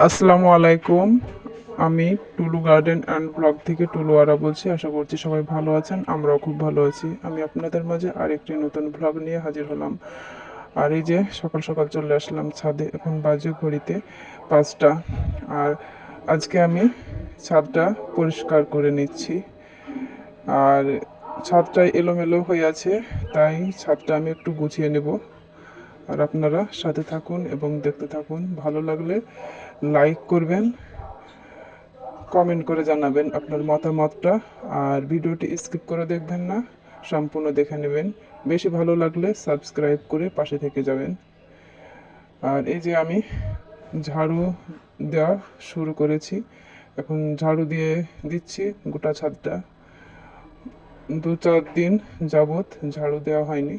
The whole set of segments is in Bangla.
আসসালামু আলাইকুম। আমি টুলু গার্ডেন অ্যান্ড ব্লগ থেকে টুলু আরা বলছি। আশা করছি সবাই ভালো আছেন, আমরাও খুব ভালো আছি। আমি আপনাদের মাঝে আরেকটি নতুন ব্লগ নিয়ে হাজির হলাম। আর এই যে সকাল সকাল চলে আসলাম ছাদে। এখন বাজে ঘড়িতে 5টা। আর আজকে আমি ছাদটা পরিষ্কার করে নিচ্ছি। আর ছাদটা এলোমেলো হয়ে আছে, তাই ছাদটা আমি একটু গুছিয়ে নেব। আর আপনারা সাথে থাকুন এবং দেখতে থাকুন। ভালো লাগলে লাইক করবেন, কমেন্ট করে জানাবেন আপনার মতামতটা। আর ভিডিওটি স্কিপ করে দেখবেন না, সম্পূর্ণ দেখে নেবেন। বেশি ভালো লাগলে সাবস্ক্রাইব করে পাশে থেকে যাবেন। আর এই যে আমি ঝাড়ু দেওয়া শুরু করেছি। এখন ঝাড়ু দিয়ে দিচ্ছি গোটা ছাদটা। 2-4 দিন যাবৎ ঝাড়ু দেওয়া হয়নি।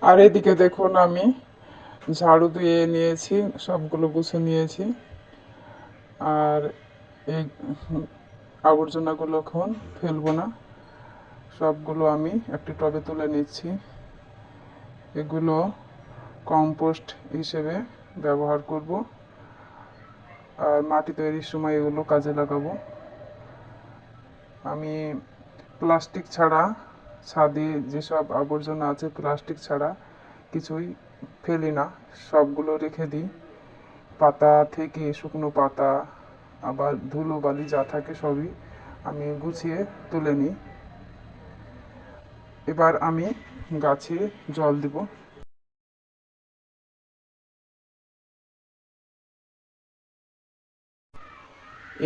আর এদিকে দেখুন, আমি ঝাড়ু দিয়ে নিয়েছি, সবগুলো গুছিয়ে নিয়েছি। আর এই আবর্জনাগুলো এখন ফেলবো না, সবগুলো আমি একটি টবে তুলে নিচ্ছি। এগুলো কম্পোস্ট হিসেবে ব্যবহার করব। আর মাটি তৈরির সময় এগুলো কাজে লাগাবো। আমি প্লাস্টিক ছাড়া, ছাদে যেসব আবর্জনা আছে প্লাস্টিক ছাড়া কিছুই ফেলি না, সবগুলো রেখে দিই। পাতা থেকে শুকনো পাতা, আবার ধুলো বালি যা থাকে সবই আমি গুছিয়ে তুলে নিই। এবার আমি গাছে জল দেব।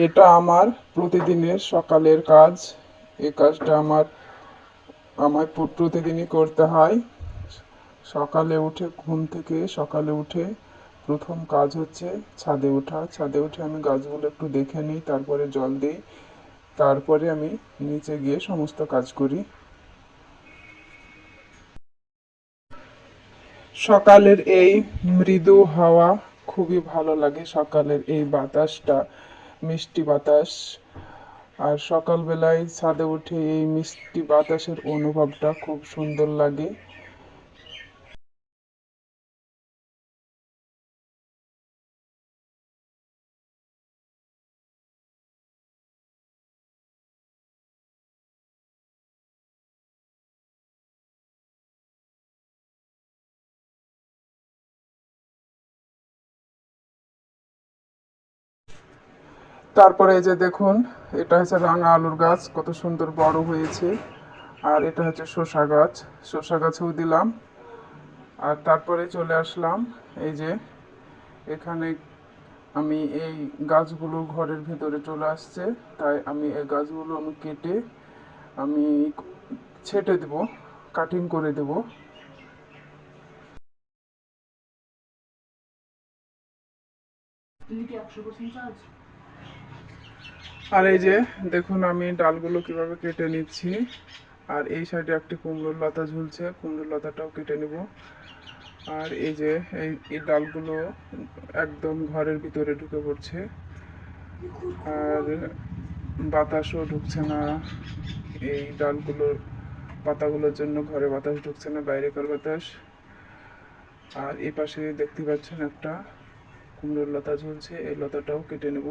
এটা আমার প্রতিদিনের সকালের কাজ। এই কাজটা আমায় প্রতিদিনই করতে হয়। সকালে উঠে, ঘুম থেকে সকালে উঠে প্রথম কাজ হচ্ছে ছাদে ওঠা। ছাদে উঠে আমি গাছগুলো একটু দেখে নিই, তারপরে জল দিই, তারপরে আমি নিচে গিয়ে সমস্ত কাজ করি। সকালের এই মৃদু হাওয়া খুবই ভালো লাগে। সকালের এই বাতাসটা মিষ্টি বাতাস। আর সকালবেলায় ছাদে উঠে এই মিষ্টি বাতাসের অনুভবটা খুব সুন্দর লাগে। তারপরে এই যে দেখুন, এটা হচ্ছে রাঙা আলুর গাছ, কত সুন্দর বড় হয়েছে। আর এটা হচ্ছে শসা গাছ, শসা গাছেও দিলাম। আর তারপরে চলে আসলাম এই যে এখানে। আমি এই গাছগুলো ঘরের ভেতরে চলে আসছে, তাই আমি এই গাছগুলো আমি কেটে আমি ছেটে দেব, কাটিং করে দেব। আর এই যে দেখুন আমি ডালগুলো কিভাবে কেটে নিচ্ছি। আর এই সাইডে একটি কুমড়োর লতা ঝুলছে, কুমড়োর লতাটাও কেটে নেব। আর এই যে এই ডালগুলো একদম ঘরের ভিতরে ঢুকে পড়ছে, আর বাতাসও ঢুকছে না। এই ডালগুলোর পাতাগুলোর জন্য ঘরে বাতাস ঢুকছে না, বাইরেকার বাতাস। আর এই পাশে দেখতে পাচ্ছেন একটা কুমড়োর লতা ঝুলছে, এই লতাটাও কেটে নেব।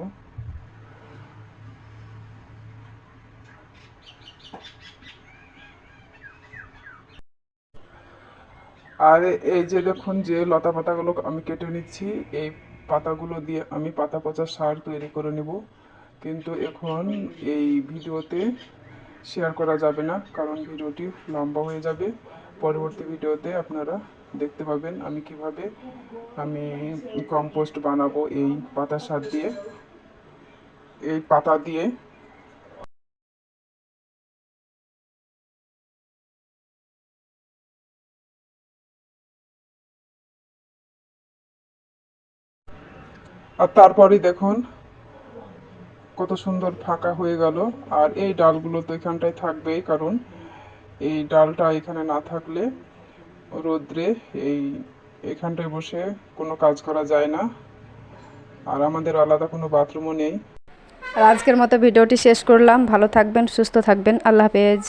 আর এই যে দেখুন যে লতা পাতাগুলো আমি কেটে নিচ্ছি, এই পাতাগুলো দিয়ে আমি পাতা পচা সার তৈরি করে নেব। কিন্তু এখন এই ভিডিওতে শেয়ার করা যাবে না, কারণ ভিডিওটি লম্বা হয়ে যাবে। পরবর্তী ভিডিওতে আপনারা দেখতে পাবেন আমি কিভাবে কম্পোস্ট বানাবো এই পাতা সার দিয়ে, এই পাতা দিয়ে। আর তারপরে দেখুন কত সুন্দর ফাঁকা হয়ে গেল। আর এই ডালগুলো তো এখানটায় থাকবেই, কারণ এই ডালটা এখানে না থাকলে রোদ্রে এখানটায় বসে কোনো কাজ করা যায় না। আর আমাদের আলাদা কোনো বাথরুমও নেই। আর আজকের মতো ভিডিওটি শেষ করলাম। ভালো থাকবেন, সুস্থ থাকবেন। আল্লাহ হাফেজ।